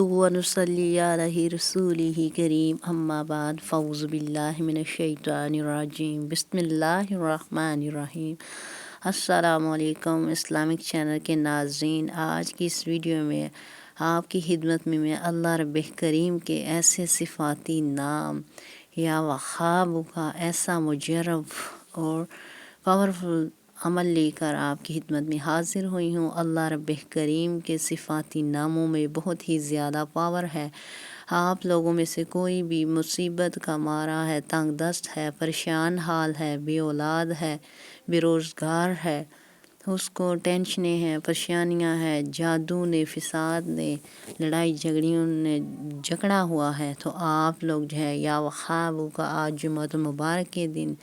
नहमदुहु व नुसल्ली अला रसूलिही करीम अम्मा बाद फ़ऊज़ु बिल्लाहि मिनश्शैतानिर्रजीम बिस्मिल्लाहिर्रहमानिर्रहीम। अस्सलामु अलैकुम इस्लामिक चैनल के नाज़रीन, आज की इस वीडियो में आपकी खिदमत में मैं अल्लाह रब्बे करीम के ऐसे सिफ़ाती नाम या वहाब का ऐसा मुजर्रब और पावरफुल अमल लेकर आपकी खिदमत में हाजिर हुई हूँ। अल्लाह रब्बे करीम के सिफ़ाती नामों में बहुत ही ज़्यादा पावर है। आप लोगों में से कोई भी मुसीबत का मारा है, तंग दस्त है, परेशान हाल है, बे औलाद है, बेरोज़गार है, उसको टेंशनें हैं, परेशानियां हैं, जादू ने, फिसाद ने, लड़ाई झगड़ियों ने जकड़ा हुआ है, तो आप लोग जो है या वहाब का आज जुम्मत मुबारक के दिन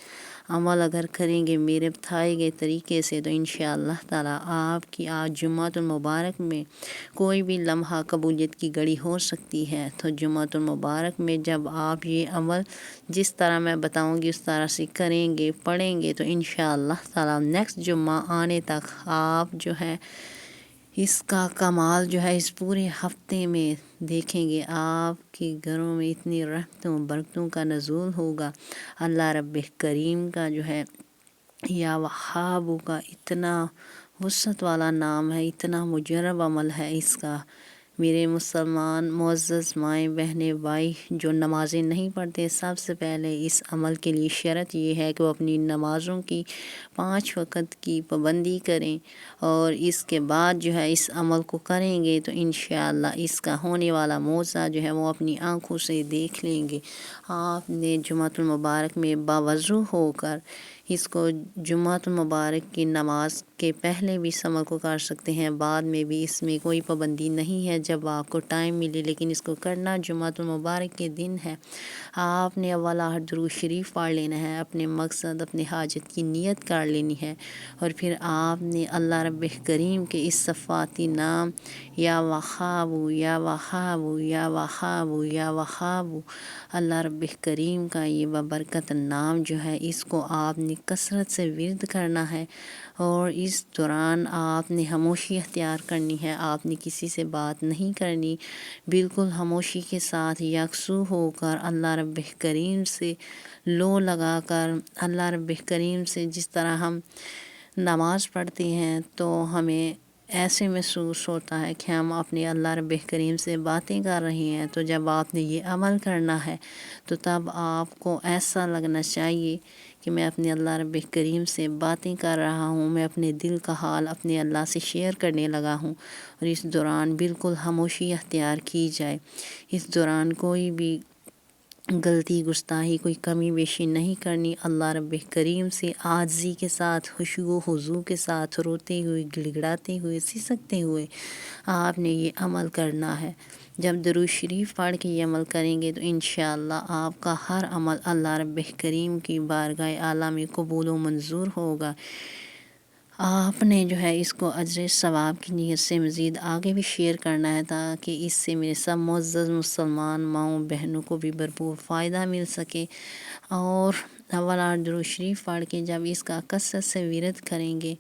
अमल अगर करेंगे मेरे बताए गए तरीके से तो इंशाअल्लाह ताला आपकी आज जुम्मतुल मुबारक में कोई भी लम्हा कबूलियत की घड़ी हो सकती है। तो जुम्मतुल मुबारक में जब आप ये अमल जिस तरह मैं बताऊंगी उस तरह से करेंगे, पढ़ेंगे, तो इंशाअल्लाह ताला नेक्स्ट जुम्मा आने तक आप जो है इसका कमाल जो है इस पूरे हफ्ते में देखेंगे। आपके घरों में इतनी रहमतों बरकतों का नज़ूल होगा। अल्लाह रब्बे करीम का जो है या वहाब का इतना वसअत वाला नाम है, इतना मुजर्रब अमल है इसका। मेरे मुसलमान मुअज़्ज़ज़ माएँ बहनें भाई जो नमाज़ें नहीं पढ़ते, सबसे पहले इस अमल के लिए शर्त ये है कि वो अपनी नमाज़ों की 5 वक़्त की पाबंदी करें और इसके बाद जो है इस अमल को करेंगे तो इंशाअल्लाह इसका होने वाला मौज़ा जो है वो अपनी आँखों से देख लेंगे। आपने जुम्मतुल मुबारक में बावज़ू होकर इसको जुम्मतुल मुबारक की नमाज के पहले भी इस अमल को कर सकते हैं, बाद में भी, इसमें कोई पाबंदी नहीं है, जब आपको टाइम मिले, लेकिन इसको करना जुम्मतुल मुबारक के दिन है। आपने अव्वल आहट दुरूद शरीफ पढ़ लेना है, अपने मकसद अपने हाजत की नियत कर लेनी है और फिर आपने अल्लाह रब्बे करीम के इस सफ़ाती नाम या वहाबु या वहाबु या वहाबु या वहाबु अल्लाह रब्बे करीम का ये बबरकत नाम जो है इसको आपने कसरत से विर्द करना है और इस दौरान आपने खामोशी अख्तियार करनी है। आपने किसी से बात नहीं करनी, बिल्कुल खामोशी के साथ यकसू होकर अल्लाह रब्बे करीम से लो लगाकर अल्लाह रब्बे करीम से जिस तरह हम नमाज़ पढ़ते हैं तो हमें ऐसे महसूस होता है कि हम अपने अल्लाह रब्बे करीम से बातें कर रहे हैं। तो जब आपने ये अमल करना है तो तब आपको ऐसा लगना चाहिए कि मैं अपने अल्लाह रब्बे करीम से बातें कर रहा हूँ, मैं अपने दिल का हाल अपने अल्लाह से शेयर करने लगा हूँ। और इस दौरान बिल्कुल खामोशी अख्तियार की जाए। इस दौरान कोई भी गलती गुस्ताही कोई कमी बेशी नहीं करनी। अल्लाह रब्बे करीम से आज़ी के साथ खुशू हुजू के साथ रोते हुए गिड़गिड़ाते हुए सिसकते हुए आपने ये अमल करना है। जब दुरूद शरीफ पढ़ के ये अमल करेंगे तो इंशाअल्लाह आपका हर अमल अल्लाह रब्बे करीम की बारगाह आला में कबूल व मंजूर होगा। आपने जो है इसको अजर सवाब की नीयत से मज़ीद आगे भी शेयर करना है ताकि इससे मेरे सब मुअज़्ज़ज़ मुसलमान माओं बहनों को भी भरपूर फ़ायदा मिल सके। और अव्वल आहट दुरूद शरीफ पढ़ के जब इसका कसरत से विरद करेंगे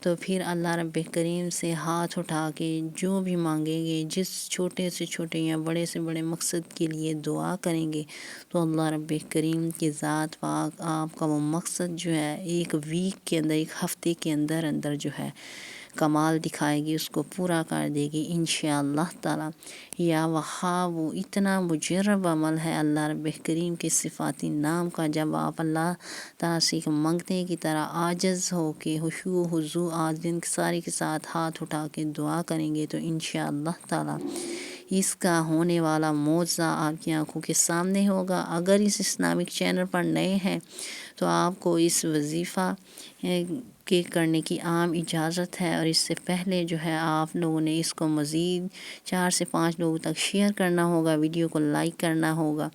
तो फिर अल्लाह रब्बे करीम से हाथ उठा के जो भी मांगेंगे, जिस छोटे से छोटे या बड़े से बड़े मकसद के लिए दुआ करेंगे तो अल्लाह रब्बे करीम की ज़ात पाक आपका वो मकसद जो है एक वीक के अंदर, एक हफ़्ते के अंदर अंदर जो है कमाल दिखाएगी, उसको पूरा कर देगी इंशाअल्लाह ताला। या वहाबु इतना मुजर्रब अमल है अल्लाह रब्बे करीम के सिफ़ाती नाम का। जब आप अल्लाह ताला से मांगते की तरह आजिज़ हो के खुशू हुजू आज़िन सारी के साथ हाथ उठा के दुआ करेंगे तो इंशाअल्लाह ताला इसका होने वाला मौज़ा आपकी आंखों के सामने होगा। अगर इस इस्लामिक चैनल पर नए हैं तो आपको इस वजीफ़ा के करने की आम इजाज़त है और इससे पहले जो है आप लोगों ने इसको मज़ीद 4 से 5 लोगों तक शेयर करना होगा, वीडियो को लाइक करना होगा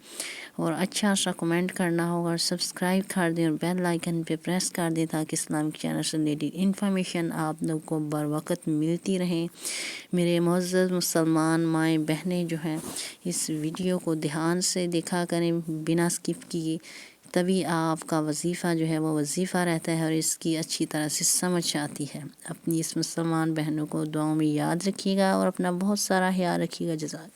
और अच्छा सा कमेंट करना होगा और सब्सक्राइब कर दें और बेल आइकन पे प्रेस कर दें ताकि इस्लामिक चैनल से रिलेटेड इन्फॉर्मेशन आप लोग को बर वक्त मिलती रहे। मेरे मुअज़्ज़ज़ मुसलमान माएँ बहनें जो हैं इस वीडियो को ध्यान से देखा करें बिना स्किप किए, तभी आपका वजीफ़ा जो है वो वजीफ़ा रहता है और इसकी अच्छी तरह से समझ आती है। अपनी इस मुसलमान बहनों को दुआओं में याद रखिएगा और अपना बहुत सारा ख्याल रखिएगा। जज़ाक।